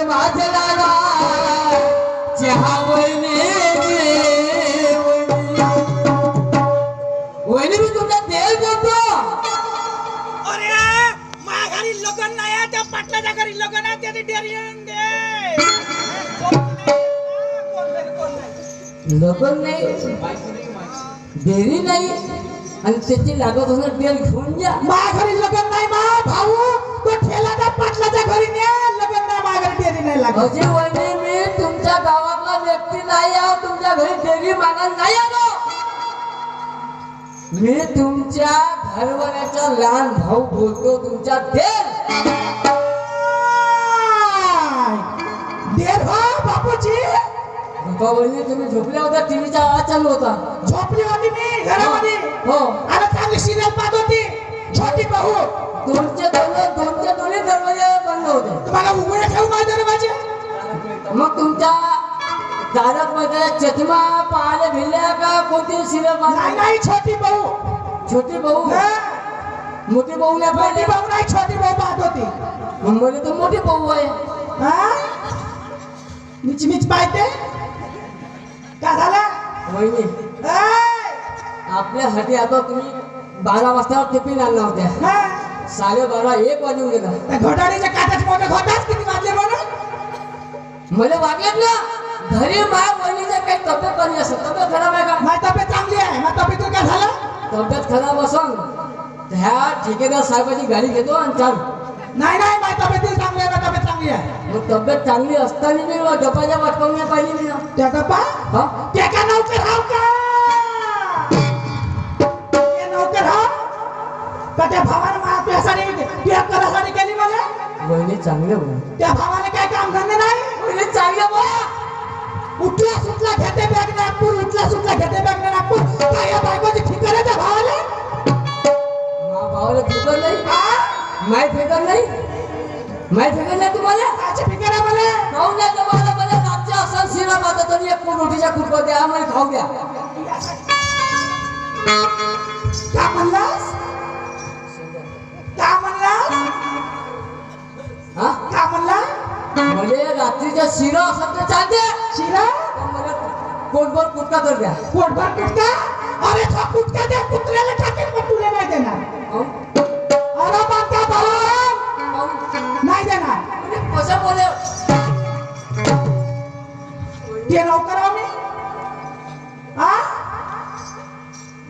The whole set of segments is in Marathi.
माझे लागा चहा वहिनी वहिनी मी तुमचा तेल देतो. अरे माझ्या घरी लग्न नाही त्या पाटलाच्या घरी लग्न आहे त्याची डेअरी दे. लग्न नाही देरी नाही आणि त्याची लागत होणार तेल घेऊन जा. माझ्या घरी लग्न नाही मा भाऊ तो ठेलाच्या पाटलाच्या घरी ने लग्न नाही माझ्या घरी डेअरी नाही लागत. अजी वहिनी मी तुमच्या गावातला व्यक्ती नाही आहो तुमच्या घरी डेअरी मागायला नाही आलो. मी तुमच्या घरवाल्याचा लहान भाऊ बोलतो तुमच्या तेल देर हो बापूजी. वहिनी तुम्ही झोपल्या होत्या टीव्हीचा आवाज चालू होता. झोपली होती मी घरामध्ये. हो आणि चांगली सिरियल पाहत होती छोटी बहू. दोनचे दोन्ही दरवाजे बंद होते. तुम्हाला उघडे ठेवू माझे दरवाजे. मग तुमच्या दारात मध्ये चष्मा पाहायला भिल्या का कोणती सिरियल नाही नाही छोटी बहू. छोटी भाऊ मोठी भाऊ नाही मोठी पाहिजे. बहू नाही छोटी बहू पाहत होती. मुंबईला तर मोठी भाऊ आहे. मीच मीच पाहते का झालं वहिनी आपल्यासाठी आता तुम्ही 12 वाजता टिफिन आणला होत्या. 12:30 वाजून गेला. घोटाळीच्या काटात मोठे घोटाच किती वाजले म्हणून मला वागलेत ना घरी मा वहिनीच्या काही तब्येत बरी असेल. तब्येत खराब आहे का? माझी तब्येत चांगली आहे. माझ्या तब्येत काय झालं तब्येत खराब असून ह्या ठेकेदार साहेबाची गाडी घेतो आणि चाल. नाही नाही माझी तब्येत चांगली आहे. माझी तब्येत चांगली आहे. मग तब्येत चांगली असताना मी डपाच्या वाटपावून नाही पाहिली मी. त्या डबा हा त्या का नौकर हाव का ते नौकर हाव का त्या भावाने माझ्यासाठी त्या करासाठी केली मला. वहिनी चांगले बोल. त्या भावाने काय काम धंदे नाही. वहिनी चांगले बोल. उठला सुटला घेते बॅग नागपूर. उठला सुटला घेते बॅग नागपूर. काय या बायकोची ठिकाण आहे त्या भावाला. मा भावाला फिकर नाही. माय फिकर नाही. माय फिकर नाही तुम्हाला. काची फिकर आहे मला. खाऊ द्या तुम्हाला. मला रातच्या असं शिरा पाहता तरी एक रोटीच्या कुटको द्या आम्हाला खाऊ द्या. का म्हणलास का म्हणलास हा का म्हणला. म्हणजे रात्रीच्या शिरा असत तर चालते. शिरा मला पोटभर कुटका तर द्या. पोटभर कुटका. अरे तो कुटका त्या कुत्र्याला टाकेल पण तुला नाही देणार. अरे बाबा भाऊ नाही देणार. कसं बोले ते नौकर आहो मी. हा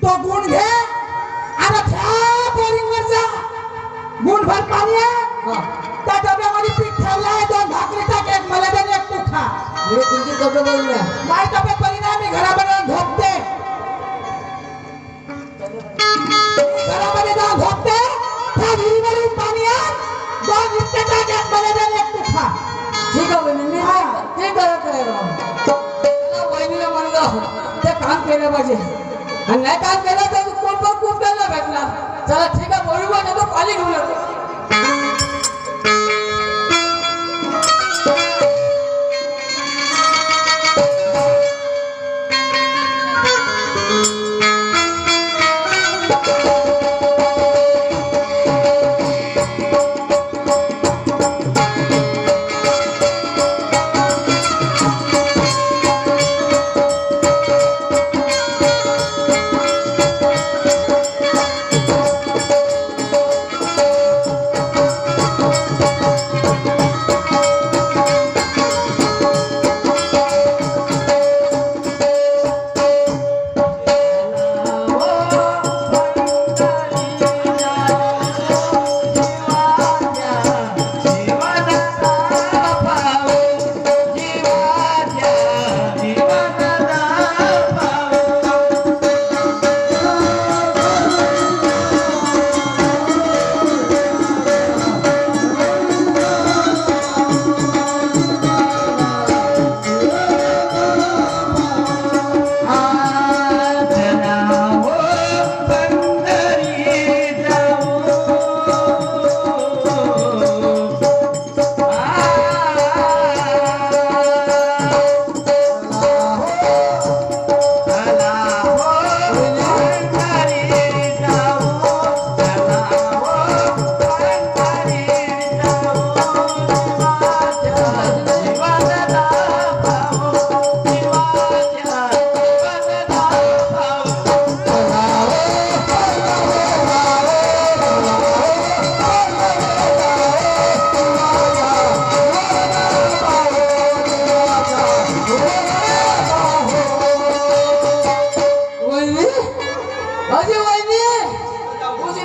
तो गुण घे आणि त्या बोरिंग वर जा. गुण भर पाणी आहे. त्या डब्यामध्ये पीठ ठेवलंय. 2 भाकरी टाक. एक मला दे एक तू खा. मी तुमची तब्येत बरी नाही. माझी तब्येत बरी नाही. मी घरामध्ये झोपते. घरामध्ये जाऊन झोपते. त्या विहिरीवरून पाणी आहे. 2 इतके टाक. एक मला दे एक तू खा. ठीक आहे वहिनी मी ते करत आहे. वहिनीला म्हणलं ते काम केलं पाहिजे आणि नाही काम केलं तर पोटभर कुटकायला भेटला. चला ठीक आहे बरोबर येतो पाणी घेऊन येतो.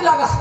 लागा